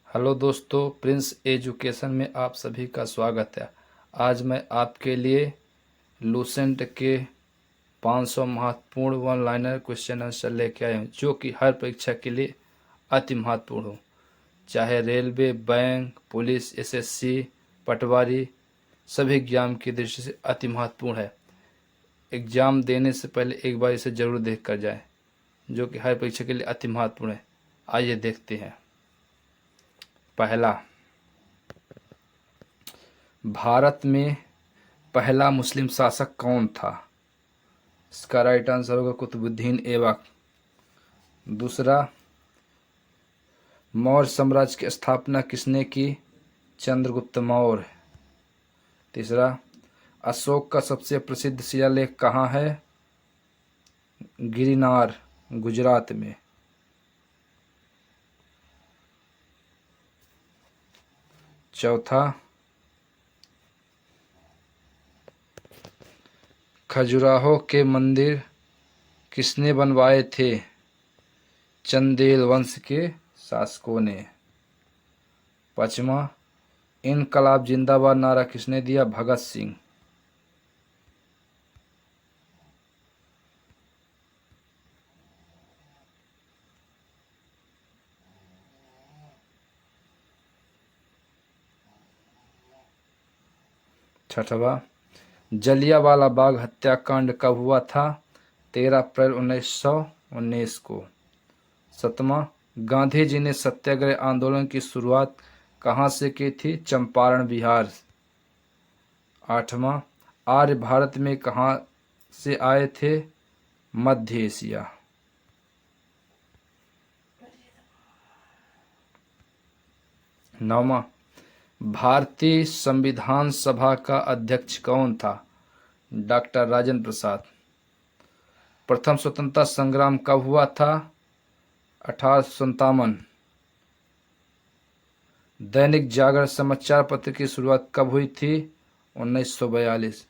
Hello दोस्तों, Prince education में आप सभी का स्वागत है। आज मैं आपके लिए लूसेंट के 500 महत्वपूर्ण वन लाइनर क्वेश्चन आंसर लेके आए हूँ, जो कि हर परीक्षा के लिए अति महत्वपूर्ण हो। चाहे रेलवे, बैंक, पुलिस, एसएससी, पटवारी, सभी एग्जाम की दृष्टि से अति महत्वपूर्ण है। एग्ज़ाम देने से पहले एक बार इसे जरूर देख कर जाएं, जो कि हर परीक्षा के लिए अति महत्वपूर्ण है। आइए देखते हैं। पहला, भारत में पहला मुस्लिम शासक कौन था? इसका राइट आंसर होगा कुतुबुद्दीन ऐबक। दूसरा, मौर्य साम्राज्य की स्थापना किसने की? चंद्रगुप्त मौर्य। तीसरा, अशोक का सबसे प्रसिद्ध शिलालेख कहाँ है? गिरनार, गुजरात में। चौथा, खजुराहो के मंदिर किसने बनवाए थे? चंदेल वंश के शासकों ने। पांचवा, इनकलाब जिंदाबाद नारा किसने दिया? भगत सिंह। छठवा, जलियांवाला बाग हत्याकांड कब हुआ था? 13 अप्रैल 1919 को। सतवां, गांधी जी ने सत्याग्रह आंदोलन की शुरुआत कहाँ से की थी? चंपारण, बिहार। आठवां, आर्य भारत में कहाँ से आए थे? मध्य एशिया। नौवां, भारतीय संविधान सभा का अध्यक्ष कौन था? डॉक्टर राजेंद्र प्रसाद। प्रथम स्वतंत्रता संग्राम कब हुआ था? 1857। दैनिक जागरण समाचार पत्र की शुरुआत कब हुई थी? 1942।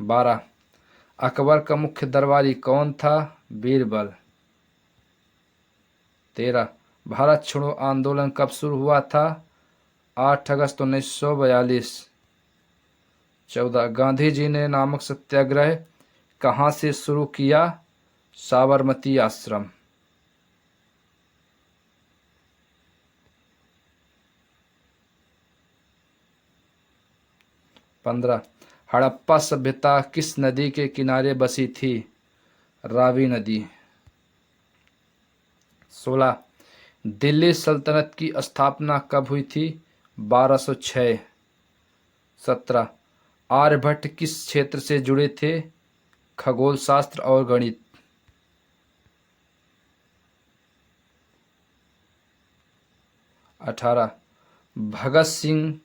12, अकबर का मुख्य दरबारी कौन था? बीरबल। 13, भारत छोड़ो आंदोलन कब शुरू हुआ था? 8 अगस्त 1942। 14, गांधी जी ने नामक सत्याग्रह कहाँ से शुरू किया? साबरमती आश्रम। 15, हड़प्पा सभ्यता किस नदी के किनारे बसी थी? रावी नदी। 16, दिल्ली सल्तनत की स्थापना कब हुई थी? 1206। 17, आर्यभट्ट किस क्षेत्र से जुड़े थे? खगोल शास्त्र और गणित। 18, भगत सिंह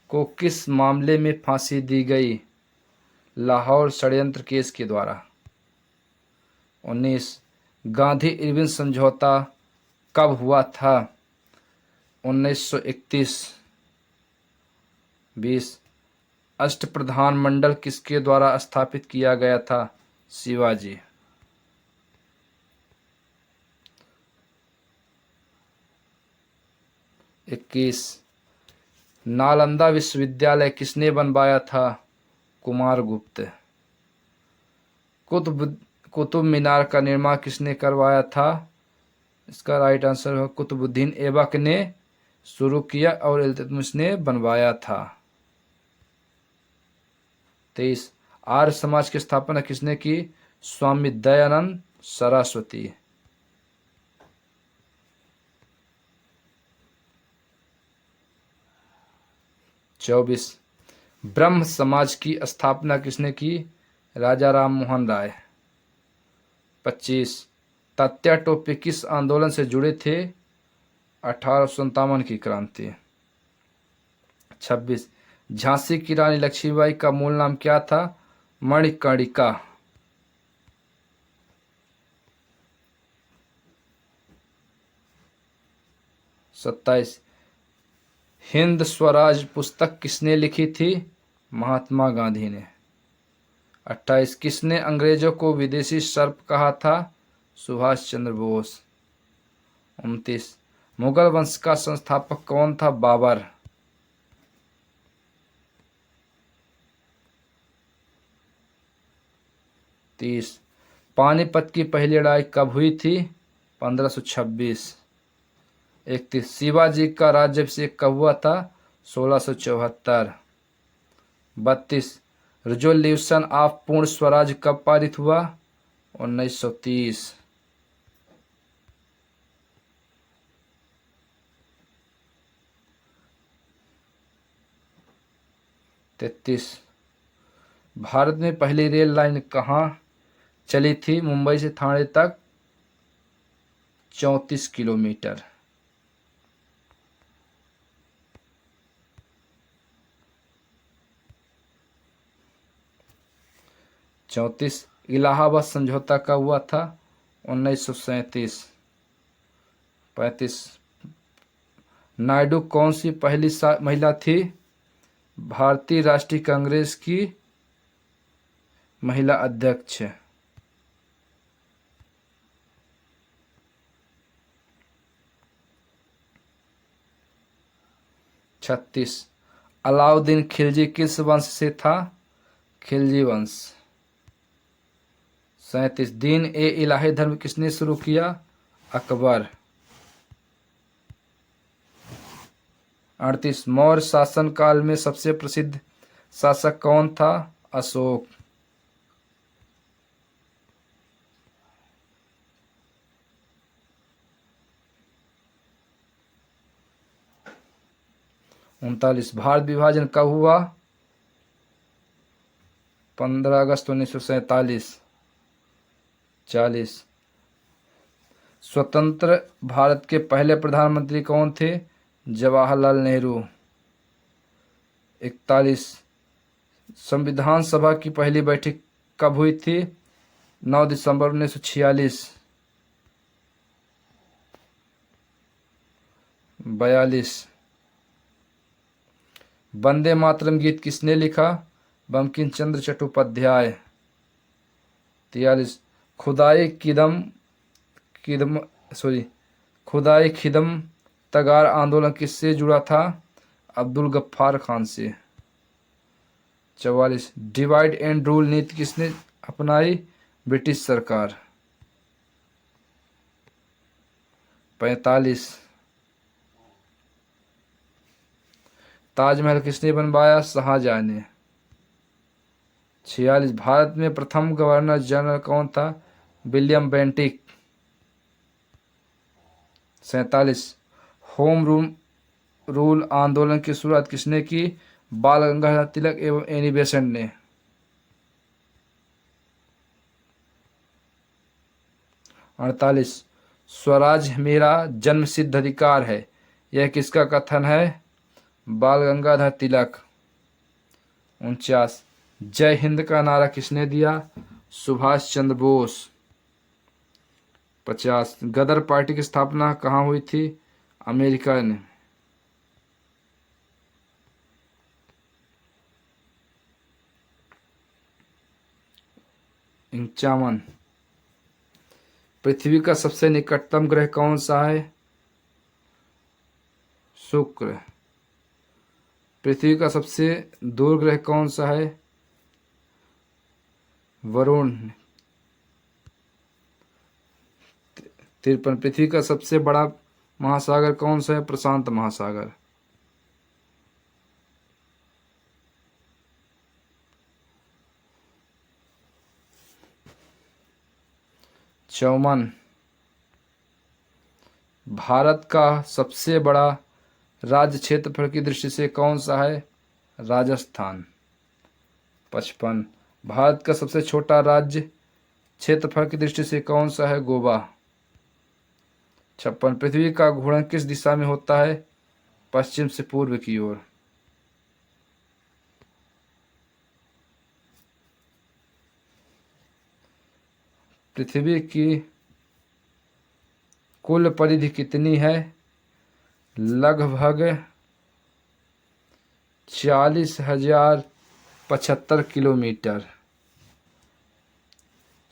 को किस मामले में फांसी दी गई? लाहौर षड्यंत्र केस के द्वारा। 19, गांधी इरविन समझौता कब हुआ था? 1931। 20, अष्टप्रधान मंडल किसके द्वारा स्थापित किया गया था? शिवाजी। 21, नालंदा विश्वविद्यालय किसने बनवाया था? कुमारगुप्त। कुतुब मीनार का निर्माण किसने करवाया था? इसका राइट आंसर है कुतुबुद्दीन ऐबक ने शुरू किया और इल्तुतमिश ने बनवाया था। 23, आर्य समाज की स्थापना किसने की? स्वामी दयानंद सरस्वती। 24, ब्रह्म समाज की स्थापना किसने की? राजा राम मोहन राय। 25, तात्या टोपे किस आंदोलन से जुड़े थे? 1857 की क्रांति। 26, झांसी की रानी लक्ष्मीबाई का मूल नाम क्या था? मणिकर्णिका। 27, हिंद स्वराज पुस्तक किसने लिखी थी? महात्मा गांधी ने। 28 किसने अंग्रेजों को विदेशी सर्प कहा था? सुभाष चंद्र बोस। 29 मुगल वंश का संस्थापक कौन था? बाबर। 30 पानीपत की पहली लड़ाई कब हुई थी? 1526। 31 शिवाजी का राज्याभिषेक कब हुआ था? 1674। 32 रिजोल्यूशन ऑफ पूर्ण स्वराज कब पारित हुआ? 1930। 33 भारत में पहली रेल लाइन कहाँ चली थी? मुंबई से थाने तक 34 किलोमीटर। 34 इलाहाबाद समझौता कब हुआ था? 1937। 35 नायडू कौन सी पहली महिला थी? भारतीय राष्ट्रीय कांग्रेस की महिला अध्यक्ष। 36 अलाउद्दीन खिलजी किस वंश से था? खिलजी वंश। 37 दीन ए इलाही धर्म किसने शुरू किया? अकबर। 38 मौर्य शासन काल में सबसे प्रसिद्ध शासक कौन था? अशोक। 39 भारत विभाजन कब हुआ? 15 अगस्त 1947। 40 स्वतंत्र भारत के पहले प्रधानमंत्री कौन थे? जवाहरलाल नेहरू। 41 संविधान सभा की पहली बैठक कब हुई थी? 9 दिसंबर 1946। 42 वंदे मातरम गीत किसने लिखा? बंकिम चंद्र चट्टोपाध्याय। 43 खुदाई खिदम तगार आंदोलन किससे जुड़ा था? अब्दुल गफ्फार खान से। 44 डिवाइड एंड रूल नीति किसने अपनाई? ब्रिटिश सरकार। 45 ताजमहल किसने बनवाया? शाहजहां ने। 46 भारत में प्रथम गवर्नर जनरल कौन था? William Bentinck. 47 होम रूल आंदोलन की शुरुआत किसने की? बाल गंगाधर तिलक एवं एनी बेसेंट ने। 48 स्वराज मेरा जन्मसिद्ध अधिकार है, यह किसका कथन है? बाल गंगाधर तिलक। 49 जय हिंद का नारा किसने दिया? सुभाष चंद्र बोस। 50 गदर पार्टी की स्थापना कहाँ हुई थी? अमेरिका ने। 51 पृथ्वी का सबसे निकटतम ग्रह कौन सा है? शुक्र। पृथ्वी का सबसे दूर ग्रह कौन सा है? वरुण। 53 पृथ्वी का सबसे बड़ा महासागर कौन सा है? प्रशांत महासागर। 54 भारत का सबसे बड़ा राज्य क्षेत्रफल की दृष्टि से कौन सा है? राजस्थान। 55 भारत का सबसे छोटा राज्य क्षेत्रफल की दृष्टि से कौन सा है? गोवा। 56 पृथ्वी का घूर्णन किस दिशा में होता है? पश्चिम से पूर्व की ओर। पृथ्वी की कुल परिधि कितनी है? लगभग 40,075 किलोमीटर।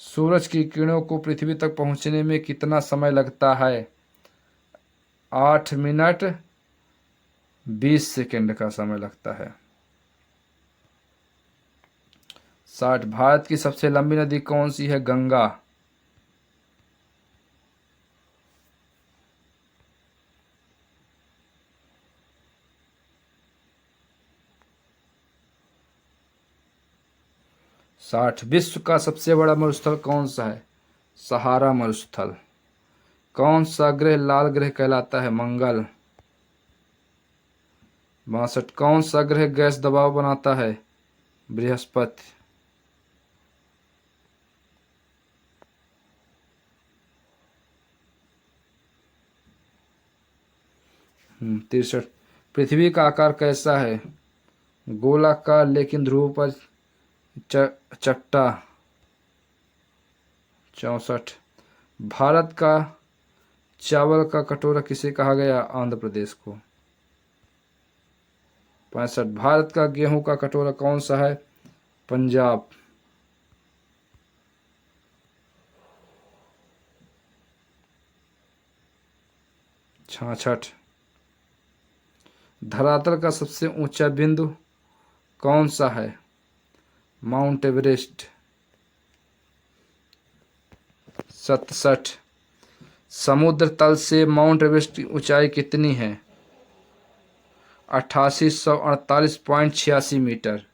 सूरज की किरणों को पृथ्वी तक पहुंचने में कितना समय लगता है? 8 मिनट 20 सेकंड का समय लगता है। 60। भारत की सबसे लंबी नदी कौन सी है? गंगा। 60। विश्व का सबसे बड़ा मरुस्थल कौन सा है? सहारा मरुस्थल। कौन सा ग्रह लाल ग्रह कहलाता है? मंगल। 62। कौन सा ग्रह गैस दबाव बनाता है? बृहस्पति। 63। पृथ्वी का आकार कैसा है? गोलाकार लेकिन ध्रुव पर चपटा। 64। भारत का चावल का कटोरा किसे कहा गया? आंध्र प्रदेश को। 65। भारत का गेहूं का कटोरा कौन सा है? पंजाब। 66। धरातल का सबसे ऊंचा बिंदु कौन सा है? Mount Everest. 67। समुद्र तल से माउंट एवरेस्ट की ऊंचाई कितनी है? 8848.86 मीटर।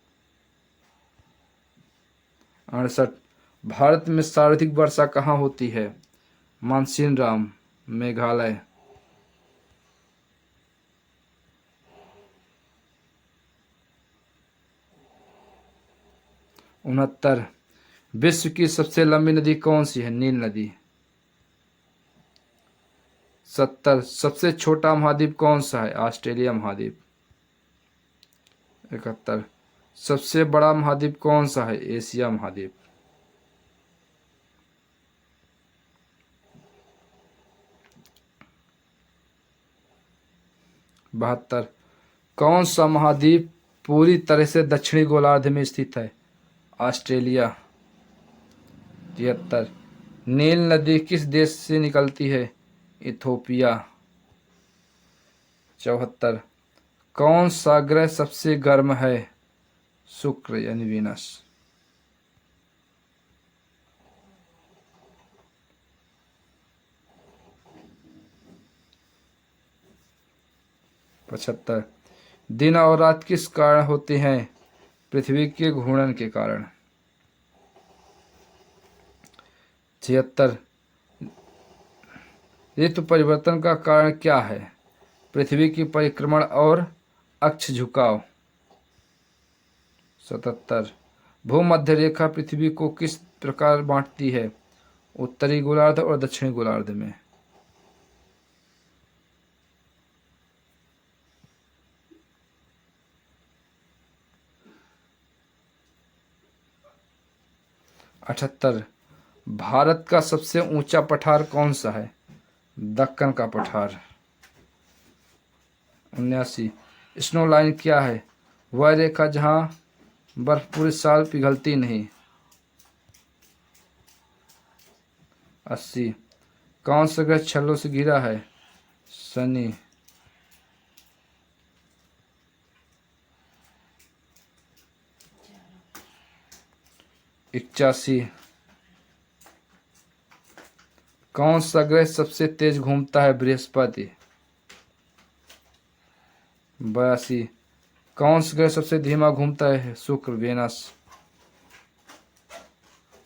68। भारत में सर्वाधिक वर्षा कहाँ होती है? मानसीनराम, मेघालय। 69। विश्व की सबसे लंबी नदी कौन सी है? नील नदी। 70। सबसे छोटा महाद्वीप कौन सा है? ऑस्ट्रेलिया महाद्वीप। 71। सबसे बड़ा महाद्वीप कौन सा है? एशिया महाद्वीप। 72। कौन सा महाद्वीप पूरी तरह से दक्षिणी गोलार्ध में स्थित है? ऑस्ट्रेलिया। 73। नील नदी किस देश से निकलती है? इथोपिया। 74। कौन सा ग्रह सबसे गर्म है? शुक्र यानी वीनस। 75। दिन और रात किस कारण होते हैं? पृथ्वी के घूर्णन के कारण। 76। ऋतु परिवर्तन का कारण क्या है? पृथ्वी की परिक्रमण और अक्ष झुकाव। 77। भूमध्य रेखा पृथ्वी को किस प्रकार बांटती है? उत्तरी गोलार्ध और दक्षिणी गोलार्ध में। 78। भारत का सबसे ऊंचा पठार कौन सा है? दक्कन का पठार। 79। स्नो लाइन क्या है? वह रेखा जहां बर्फ पूरे साल पिघलती नहीं। 80। कौन सा ग्रह छल्लों से घिरा है? शनि। 81। कौन सा ग्रह सबसे तेज घूमता है? बृहस्पति। 82। कौन सा ग्रह सबसे धीमा घूमता है? शुक्र, वेनस।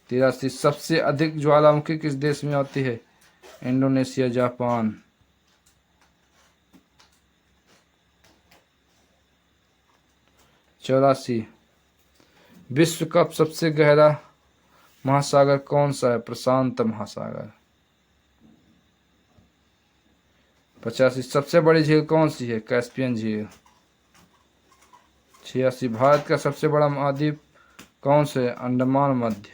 83। सबसे अधिक ज्वालामुखी किस देश में आती है? Indonesia, Japan. 84। विश्व का सबसे गहरा महासागर कौन सा है? प्रशांत महासागर। 85। सबसे बड़ी झील कौन सी है? कैस्पियन झील। 86। भारत का सबसे बड़ा महाद्वीप कौन सा है? अंडमान मध्य।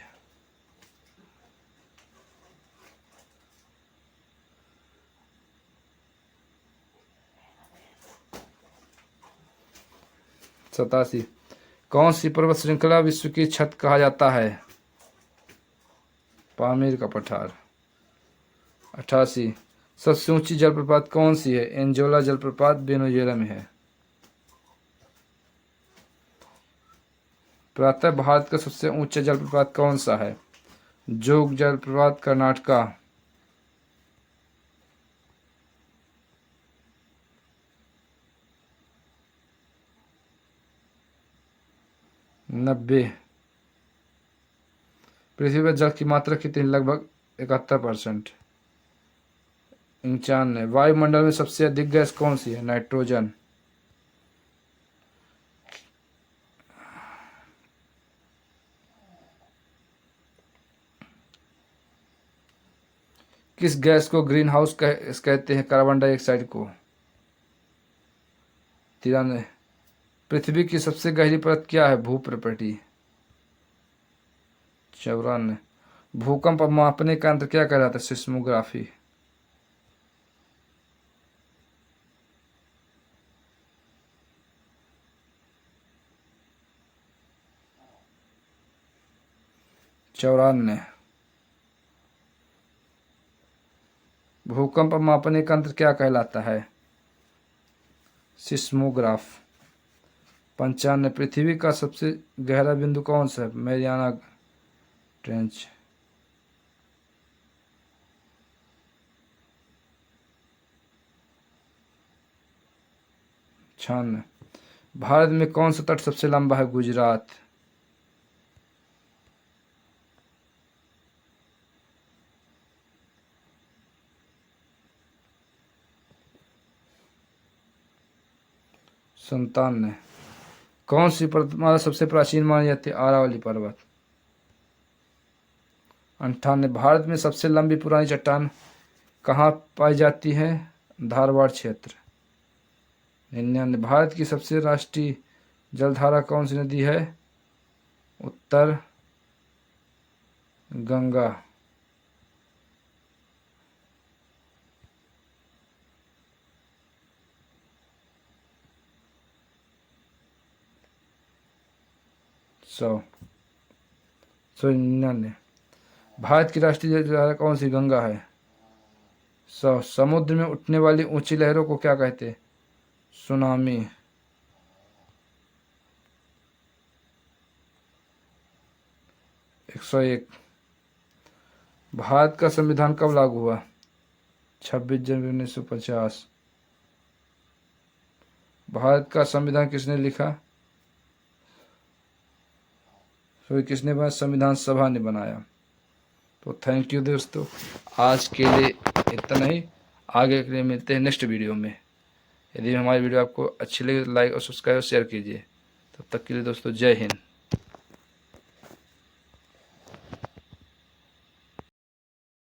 87। कौन सी पर्वत श्रृंखला विश्व की छत कहा जाता है? पामीर का पठार। 88, सबसे ऊंची जलप्रपात कौन सी है? एंजोला जलप्रपात वेनेजुएला में है। प्रातः भारत का सबसे ऊंचा जलप्रपात कौन सा है? जोग जलप्रपात कर्नाटका। 90, पृथ्वी पर जल की मात्रा कितनी? लगभग 71%। 95, वायुमंडल में सबसे अधिक गैस कौन सी है? नाइट्रोजन। 'किस गैस को ग्रीन हाउस कहते हैं? कार्बन डाइऑक्साइड को। 93, पृथ्वी की सबसे गहरी परत क्या है? भूप्रपटी। 94, भूकंप मापने का यंत्र क्या कहलाता है? सिस्मोग्राफी। 94, भूकंप मापने का यंत्र क्या कहलाता है? सिस्मोग्राफ। 95, पृथ्वी का सबसे गहरा बिंदु कौन सा है? Mariana trench. 96, भारत में कौन सा तट सबसे लंबा है? गुजरात। 97, कौन सी पर्वतमाला सबसे प्राचीन मानी जाती है? अरावली पर्वत। 98, भारत में सबसे लंबी पुरानी चट्टान कहाँ पाई जाती है? धारवाड़ क्षेत्र। 99, भारत की सबसे राष्ट्रीय जलधारा कौन सी नदी है? उत्तर गंगा। 99, भारत की राष्ट्रीय जलधारा कौन सी? गंगा है। 100, समुद्र में उठने वाली ऊंची लहरों को क्या कहते हैं? सुनामी। 101, भारत का संविधान कब लागू हुआ? 26 जनवरी 1950। भारत का संविधान किसने लिखा? किसने बनाया? संविधान सभा ने बनाया। तो थैंक यू दोस्तों, आज के लिए इतना ही। आगे के लिए मिलते हैं नेक्स्ट वीडियो में। यदि हमारी वीडियो आपको अच्छी लगे तो लाइक और सब्सक्राइब और शेयर कीजिए। तब तक के लिए दोस्तों, जय हिंद।